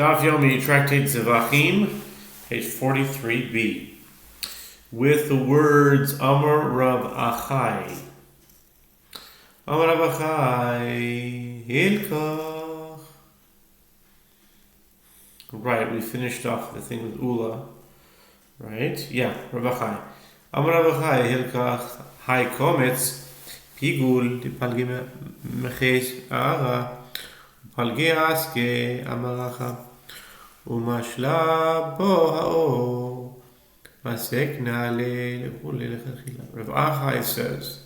Daf Yomi, Tractate Zevachim, page 43b, with the words Amar Rav Achai. Amar Rav Achai, Hilkach. Right, we finished off the thing with Ula. Right? Yeah, Rav Achai. Amar Rav Achai, Hilkach, Hai Kometz, Pigul, Palgi Meches Ara, Palgi Aske, Amaracha. Umashla bo ha'o masekna le Rav Achai says,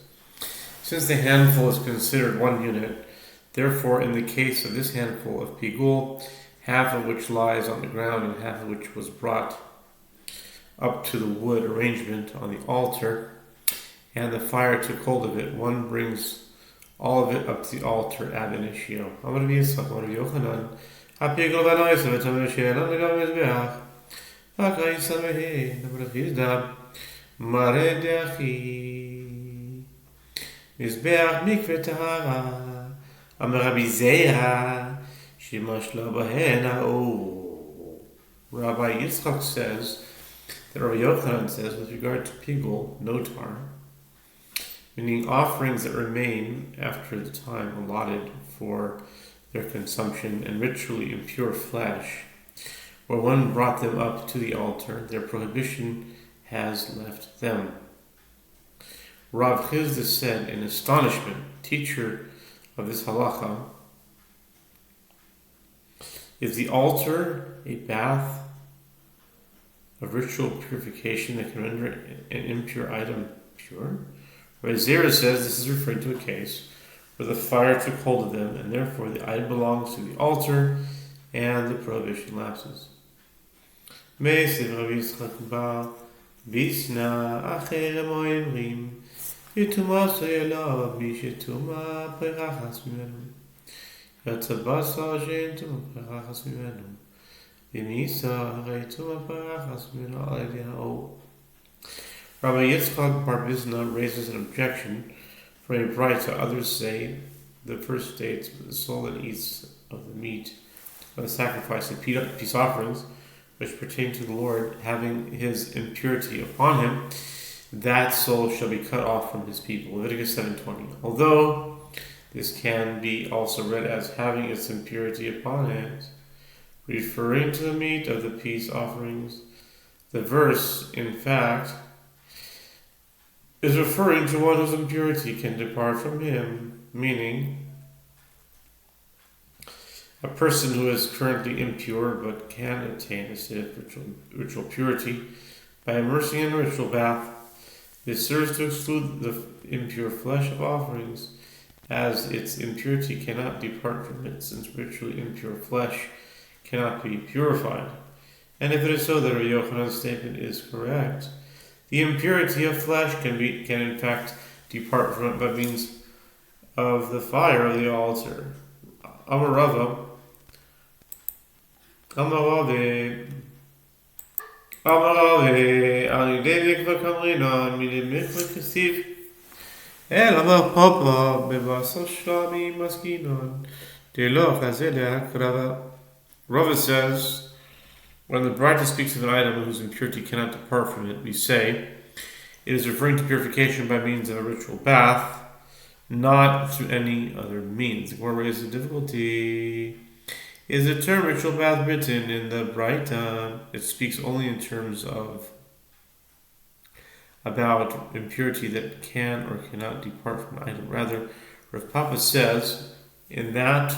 since the handful is considered one unit, therefore in the case of this handful of pigul, half of which lies on the ground and half of which was brought up to the wood arrangement on the altar, and the fire took hold of it, one brings all of it up to the altar ab initio. Amar Rav Yitzchak, Amar Rav Yochanan, הפיקול בנויס ותמר שאלה לגבי מזבח אחרי סמהי נברחיס דם מראה דחי מזבח מקווה טהרה אמר רבי זיירא שמשלה בהן האור. Rabbi Yitzchak says that Rabbi Yochanan says with regard to pigul notar, meaning offerings that remain after the time allotted for their consumption and ritually impure flesh, where one brought them up to the altar, their prohibition has left them. Rav Chizda said in astonishment, teacher of this halacha, is the altar a bath of ritual purification that can render an impure item pure? Rabbi Zera says this is referring to a case where the fire took hold of them, and therefore the item belongs to the altar, and the prohibition lapses. Rabbi Yitzchak Bar Bizna raises an objection. For a brayta, others say the first states the soul that eats of the meat of the sacrifice of peace offerings, which pertain to the Lord, having his impurity upon him, that soul shall be cut off from his people. Leviticus 7:20. Although this can be also read as having its impurity upon it, referring to the meat of the peace offerings, the verse, in fact, is referring to one whose impurity can depart from him, meaning a person who is currently impure but can attain a state of ritual purity by immersing in a ritual bath. This serves to exclude the impure flesh of offerings, as its impurity cannot depart from it, since ritually impure flesh cannot be purified. And if it is so that Rabbi Yochanan's statement is correct, the impurity of flesh can in fact depart from it by means of the fire of the altar. Amar Rava, Amarave, Alidei Mikvah Kamrina, Midei Mikvah Kasiv, El Amar Papa, Bevasar Shlami Maskinon, Delo Chazele Hakrava. Rava says, when the brayta speaks of an item whose impurity cannot depart from it, we say it is referring to purification by means of a ritual bath, not through any other means. The Gemara raises the difficulty. Is the term ritual bath written in the brayta? It speaks only in terms of about impurity that can or cannot depart from an item. Rather, Rav Papa says in that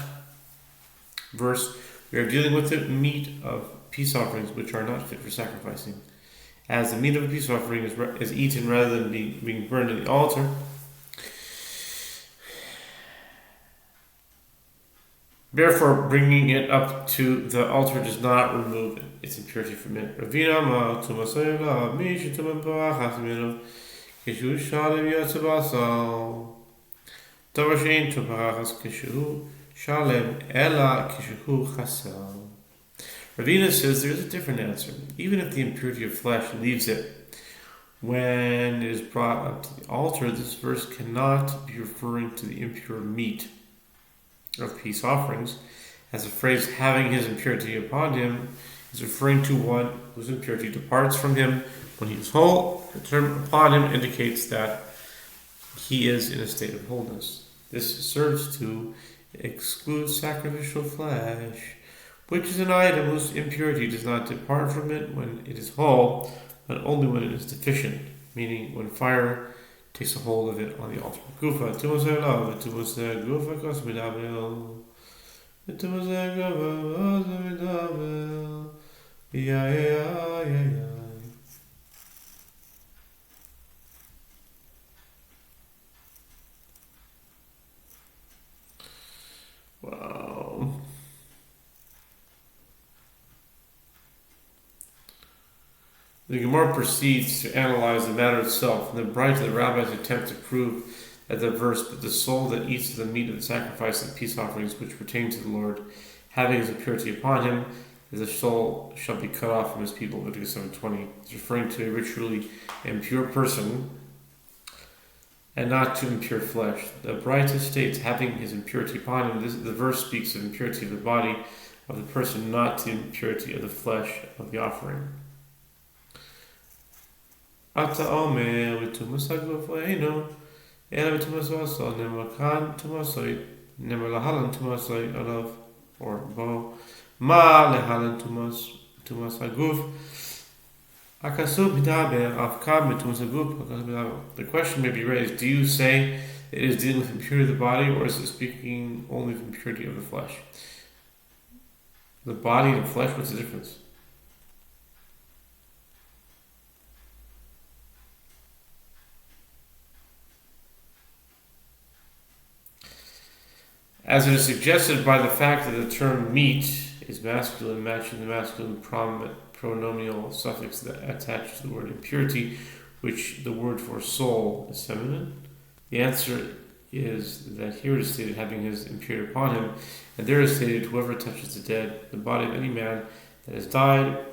verse, we are dealing with the meat of peace offerings which are not fit for sacrificing. As the meat of a peace offering is eaten rather than being burned at the altar, therefore bringing it up to the altar does not remove its impurity from it. Ravina ma tumasayla mi shituman parachas minu kishu shalem yotzabasal tavashin tu parachas kishu shalem ela kishu chasal. Ravina says there is a different answer. Even if the impurity of flesh leaves it when it is brought up to the altar, this verse cannot be referring to the impure meat of peace offerings, as the phrase having his impurity upon him is referring to one whose impurity departs from him when he is whole. The term upon him indicates that he is in a state of wholeness. This serves to exclude sacrificial flesh, which is an item whose impurity does not depart from it when it is whole, but only when it is deficient, meaning when fire takes a hold of it on the altar. Gufa, tumasay love, tumasay gufa kosmidabel, tumasay gufa kosmidabel, yeah. Wow. The Gemara proceeds to analyze the matter itself, and the bright of the rabbis attempt to prove that the verse, but the soul that eats of the meat of the sacrifice and peace offerings which pertain to the Lord, having his impurity upon him, the soul shall be cut off from his people. Leviticus 7:20. It's referring to a ritually impure person and not to impure flesh. The Braita states having his impurity upon him. The verse speaks of impurity of the body of the person, not the impurity of the flesh of the offering. Ata omer v'tumas haguf eino ela v'tumas v'asol nemar kan tumasoi nemar lahalan tumasoi alav or bo ma lehalan tumas haguf akasu b'daber afkam v'tumas haguf akasu b'daber. The question may be raised: do you say it is dealing with impurity of the body, or is it speaking only of impurity of the flesh? The body and flesh, what's the difference? As it is suggested by the fact that the term meat is masculine, matching the masculine pronominal suffix that attached to the word impurity, which the word for soul is feminine. The answer is that here it is stated having his impurity upon him, and there is stated whoever touches the dead, the body of any man that has died,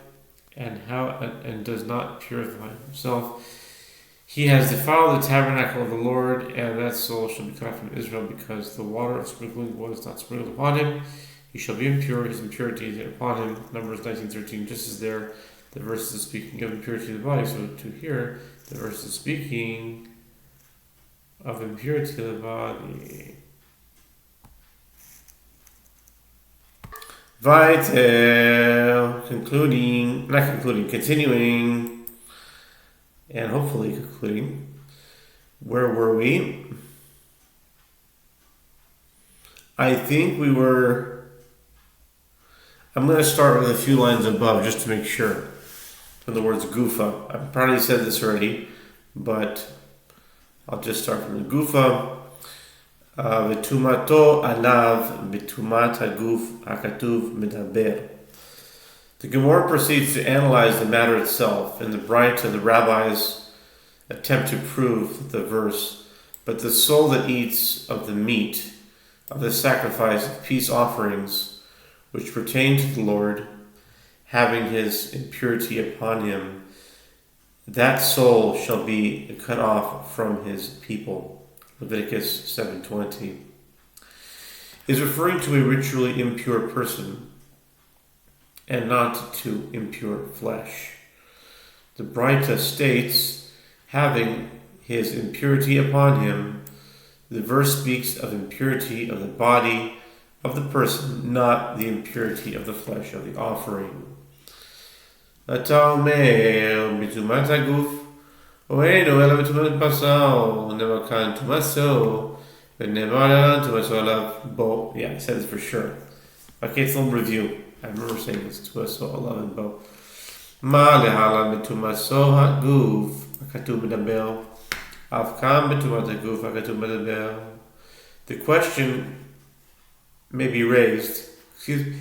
and does not purify himself, he has defiled the tabernacle of the Lord, and that soul shall be cut off from Israel, because the water of sprinkling was not sprinkled upon him. He shall be impure, his impurity is upon him. Numbers 19:13. Just as there, the verse is speaking of impurity of the body, so to here, the verse is speaking of impurity of the body. Continuing, and hopefully concluding. Where were we? I think we were... I'm going to start with a few lines above just to make sure. In the words gufa. I've probably said this already, but I'll just start from the gufa. V'tumato alav b'tumat haguf hakatuv medaber. The Gemara proceeds to analyze the matter itself, and the Braita the rabbis attempt to prove the verse, but the soul that eats of the meat of the sacrifice of peace offerings which pertain to the Lord, having his impurity upon him, that soul shall be cut off from his people. Leviticus 7:20 is referring to a ritually impure person and not to impure flesh. The Braita states, having his impurity upon him, the verse speaks of impurity of the body of the person, not the impurity of the flesh of the offering. Yeah, I said this for sure. Okay, it's a little review. I remember saying this to us, so Allah and Bo. Ma lehala betumaso haguf hakatuv medaber avkam betumat haguf hakatuv medaber. The question may be raised. Excuse me.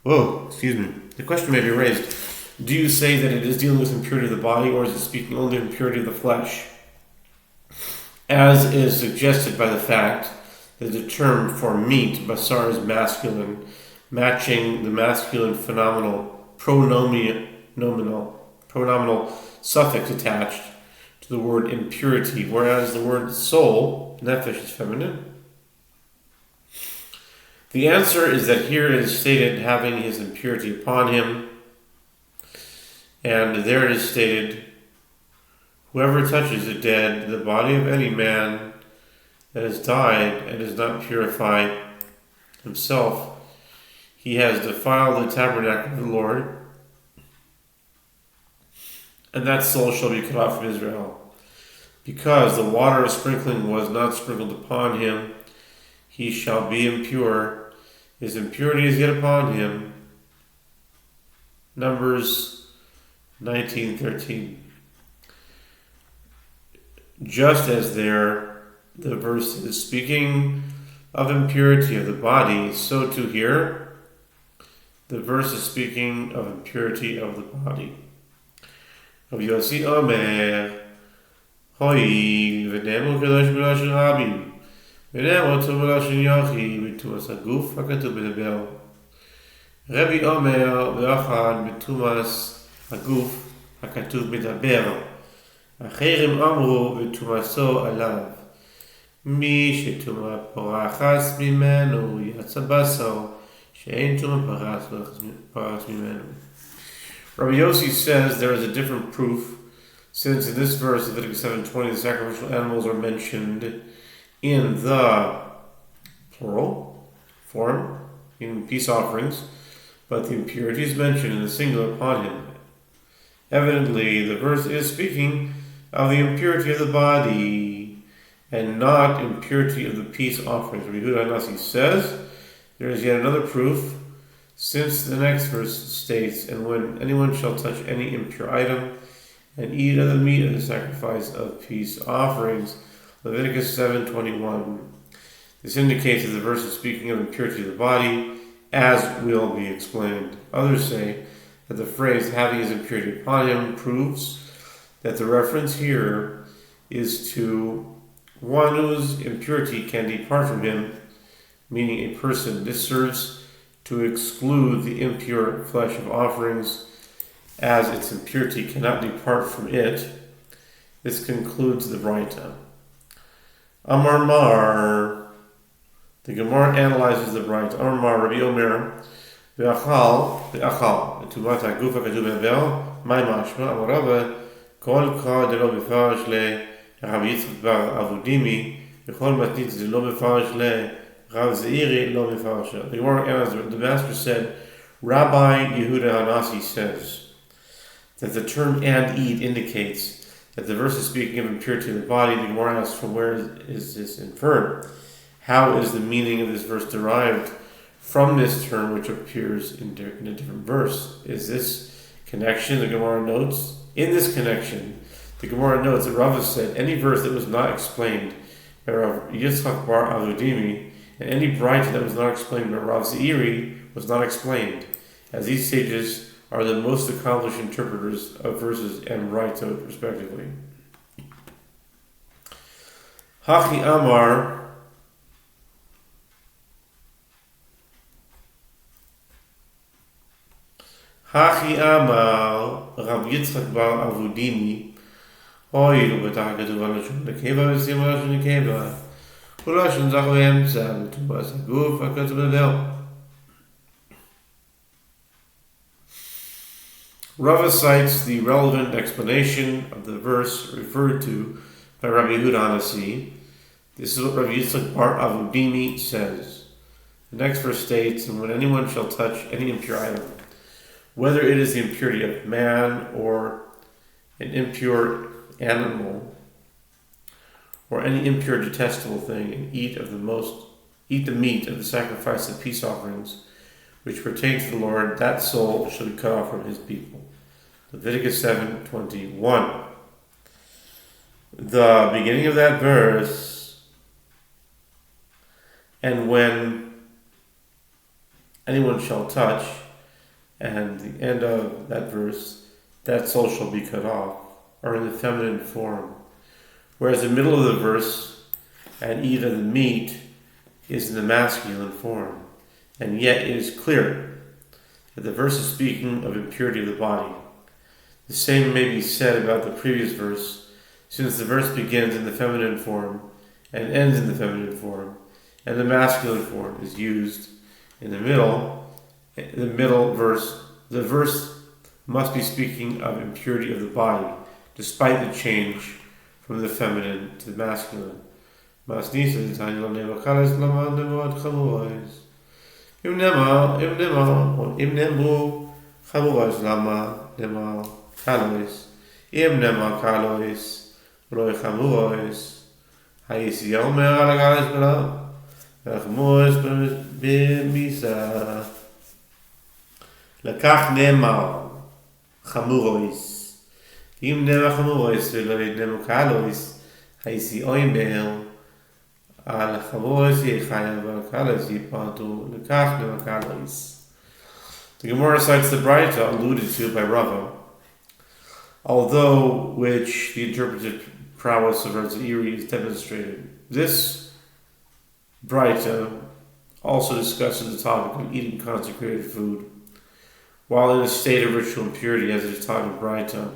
The question may be raised. Do you say that it is dealing with impurity of the body, or is it speaking only of impurity of the flesh? As is suggested by the fact that the term for meat, basar, is masculine, matching the masculine pronominal suffix attached to the word impurity, whereas the word soul, nefesh, is feminine. The answer is that here it is stated having his impurity upon him, and there it is stated, whoever touches the dead, the body of any man that has died and is not purified himself, he has defiled the tabernacle of the Lord, and that soul shall be cut off from Israel. Because the water of sprinkling was not sprinkled upon him, he shall be impure. His impurity is yet upon him. Numbers 19:13. Just as there, the verse is speaking of impurity of the body, so too here, the verse is speaking of impurity of the body. Rabbi Yossi Omer, Hoi, v'nemo kadosh b'lashon rabim, v'nemo tov b'lashon yochi, v'tumas haguf hakatuv b'nebel. Rabbi Omer, v'achad v'tumas haguf hakatuv b'nebel. Acherim amru v'tumaso alav. Mi שטומאה פורחת ממנו יצא בשר שאין טומאה פורחת ממנו. Rabbi Yossi says there is a different proof, since in this verse, Leviticus 7:20, the sacrificial animals are mentioned in the plural form, in peace offerings, but the impurity is mentioned in the singular upon him. Evidently, the verse is speaking of the impurity of the body, and not impurity of the peace offerings. Rabbi Yehuda Hanasi says there is yet another proof, since the next verse states, and when anyone shall touch any impure item and eat of the meat of the sacrifice of peace offerings, Leviticus 7:21. This indicates that the verse is speaking of impurity of the body, as will be explained. Others say that the phrase having his impurity upon him proves that the reference here is to one whose impurity can depart from him, meaning a person. This serves to exclude the impure flesh of offerings, as its impurity cannot depart from it. This concludes the Braita. Amar Mar, the Gemara analyzes the Braita. Amar Mar, Rabbi Omer, ve'achal, tumat haguf hakatuv b'nevel, my mashma, amar Rabba, kol ka delo b'farash le Rabbi Yitzchak bar Avudimi, v'chol matnitz delo b'farash le Rav Zeiri lo mefarsha. The Gemara answered, the master said, Rabbi Yehuda Hanasi says that the term and eat indicates that the verse is speaking of impurity of the body. The Gemara asks, from where is this inferred? How is the meaning of this verse derived from this term which appears in a different verse? Is this connection, the Gemara notes? In this connection, the Gemara notes that Rava said any verse that was not explained by Rav Yitzchak bar Avudimi, and any Braita that was not explained by Rav Zeiri was not explained, as these sages are the most accomplished interpreters of verses and Braita, respectively. Hachi Amar, Rav Yitzchak bar Avudimi, Hoy lo betach katuv alashon nekeva v'sim alashon nekeva. Rava cites the relevant explanation of the verse referred to by Rabbi Yehuda Hanasi. This is what Rabbi Yitzchak bar Avudimi says. The next verse states, and when anyone shall touch any impure item, whether it is the impurity of man or an impure animal, or any impure detestable thing, and eat the meat of the sacrifice of peace offerings, which pertain to the Lord, that soul shall be cut off from his people. Leviticus 7:21. The beginning of that verse, and when anyone shall touch, and the end of that verse, that soul shall be cut off, are in the feminine form. Whereas the middle of the verse, and eat of the meat, is in the masculine form. And yet it is clear that the verse is speaking of impurity of the body. The same may be said about the previous verse, since the verse begins in the feminine form and ends in the feminine form, and the masculine form is used In the middle verse, the verse must be speaking of impurity of the body, despite the change from the feminine to the masculine. לקח נאמר חמורויס אם נאמר חמורויס ולא נאמר קלויס הייסי אוימל על חמורויס יחייב ועל קלויס יפרטו לקח נאמר קלויס. The Gemara cites the Braita alluded to by Rava, although which the interpreted prowess of Razairi is demonstrated. This Braita also discusses the topic of eating consecrated food while in a state of ritual impurity, as it is taught in Braita.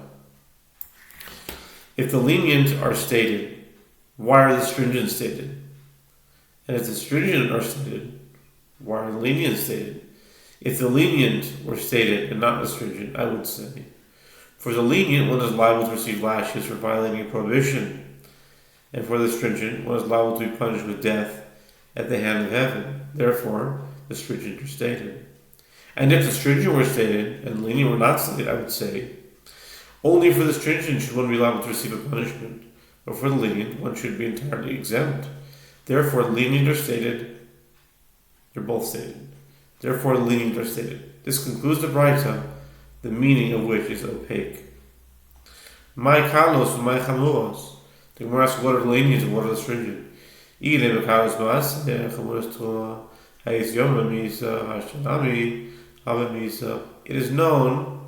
If the lenient are stated, why are the stringent stated? And if the stringent are stated, why are the lenient stated? If the lenient were stated and not the stringent, I would say, for the lenient, one is liable to receive lashes for violating a prohibition, and for the stringent, one is liable to be punished with death at the hand of heaven. Therefore, the stringent are stated. And if the stringent were stated and the lenient were not stated, I would say, only for the stringent should one be liable to receive a punishment, but for the lenient, one should be entirely exempt. Therefore, the lenient are stated, they're both stated. Therefore, the lenient are stated. This concludes the Braita, the meaning of which is opaque. My kalos, my chamuros. The Gemara asks, what are the lenient and what are the stringent? It is known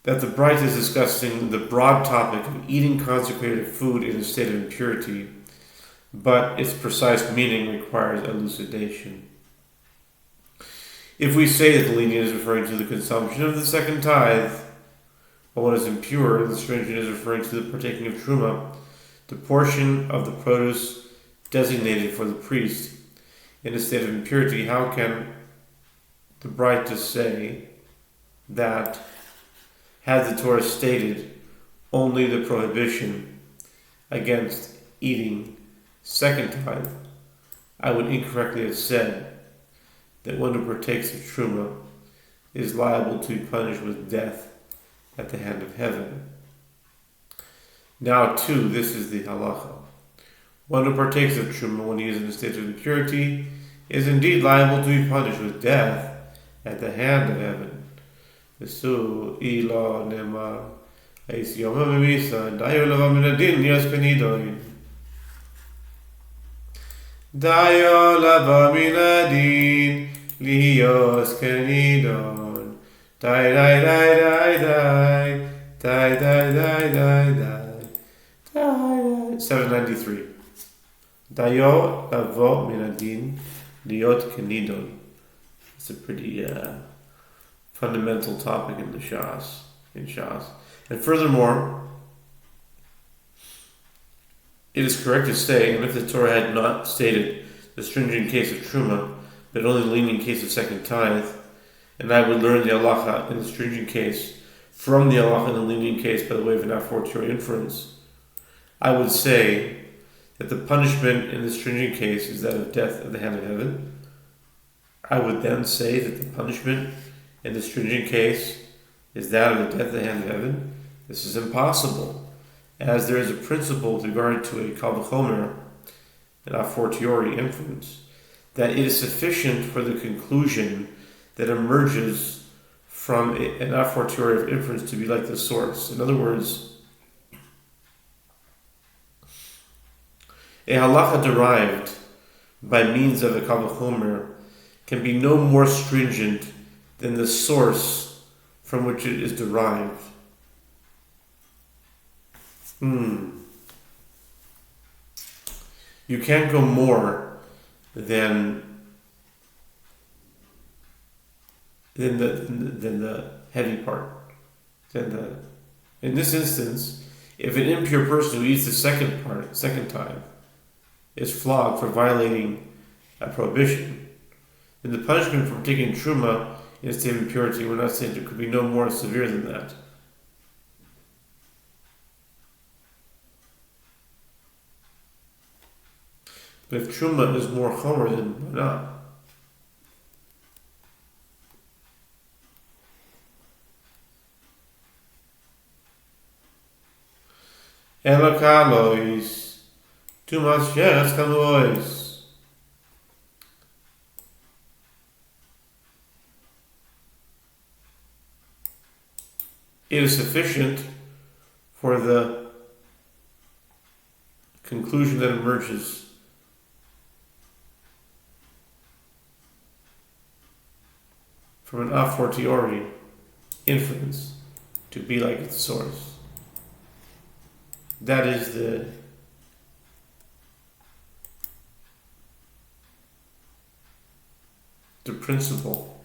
that the Braita is discussing the broad topic of eating consecrated food in a state of impurity, but its precise meaning requires elucidation. If we say that the lenient is referring to the consumption of the second tithe, while what is impure, the stringent is referring to the partaking of truma, the portion of the produce designated for the priest in a state of impurity, how can the Braita say that, had the Torah stated only the prohibition against eating second tithe, I would incorrectly have said that one who partakes of truma is liable to be punished with death at the hand of heaven. Now, too, this is the halacha. One who partakes of truma when he is in a state of impurity is indeed liable to be punished with death at the hand of heaven. Vesu ila nemar eis yoma memisa dayo leva min adin yas kenidoin. Dayo leva min adin liyos kenidon. Dai dai dai dai dai dai dai dai dai dai dai. 793. Dayo lavo min adin liyot kenidon. It's a pretty fundamental topic in the Shas, And furthermore, it is correct to say, and if the Torah had not stated the stringent case of Truma, but only the lenient case of second tithe, and I would learn the halacha in the stringent case from the halacha in the lenient case by the way of an a fortiori inference, I would say that the punishment in the stringent case is that of death at the hand of heaven. I would then say that the punishment in the stringent case is that of the death at the hand of heaven. This is impossible, as there is a principle with regard to a kal v'chomer, an a fortiori inference, that it is sufficient for the conclusion that emerges from an a fortiori of inference to be like the source. In other words, a halacha derived by means of a kal v'chomer can be no more stringent than the source from which it is derived. You can't go more than the heavy part. In this instance, if an impure person who eats the second tithe, is flogged for violating a prohibition, In the punishment for taking truma in a state of impurity, we're not saying there could be no more severe than that. But if truma is more chomer, then why not? Elokalois, tumas sheres kalois. It is sufficient for the conclusion that emerges from an a fortiori inference to be like its source. That is the principle.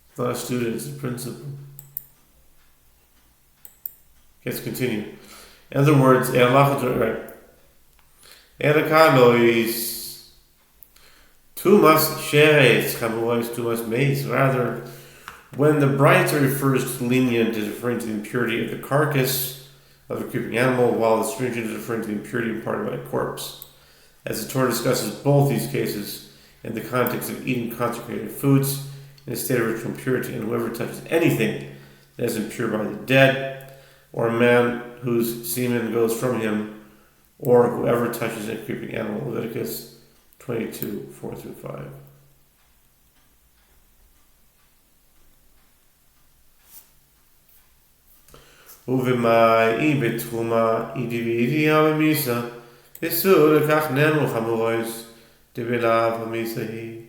It's not a student, it's a principle. Let's continue. In other words, right? Erakalois tumas sheretz chamois tumas meis. Rather, when the brighter refers to lenient, is referring to the impurity of the carcass of a creeping animal, while the stringent is referring to the impurity imparted by a corpse. As the Torah discusses both these cases in the context of eating consecrated foods in a state of ritual impurity, and whoever touches anything that is impure by the dead, or a man whose semen goes from him, or whoever touches a creeping animal. Leviticus 22, 4-5. Uvemai betchuma idividi hamisa besur lekach nemu chamurois debelav hamisa hi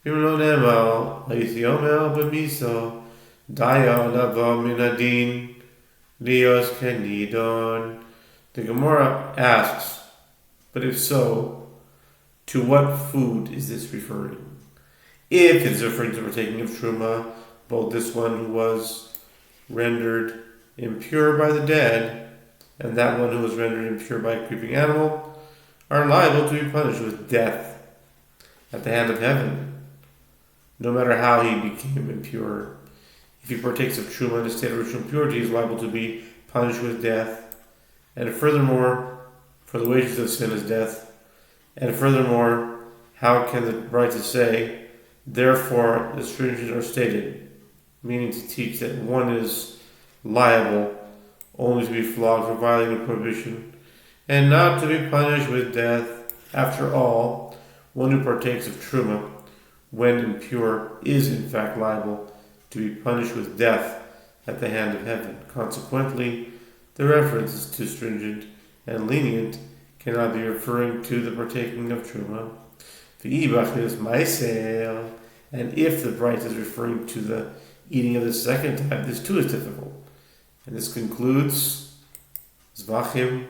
bimlo nemal haithiomel bemiso daya lavo minadin lios kenidon. The Gemara asks, but if so, to what food is this referring? If it's referring to partaking of truma, both this one who was rendered impure by the dead and that one who was rendered impure by a creeping animal are liable to be punished with death at the hand of heaven, no matter how he became impure. If he partakes of truma in a state of ritual impurity, he is liable to be punished with death. And furthermore, for the wages of sin is death. And furthermore, how can the writer say, therefore the stringent are stated, meaning to teach that one is liable only to be flogged for violating a prohibition, and not to be punished with death. After all, one who partakes of truma, when impure, is in fact liable to be punished with death at the hand of heaven. Consequently, the references to stringent and lenient cannot be referring to the partaking of truma. V'ibach is ma'aser, and if the bright is referring to the eating of the second time, this too is difficult. And this concludes Zevachim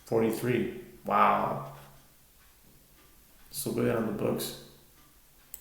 43. Wow. So go down the books.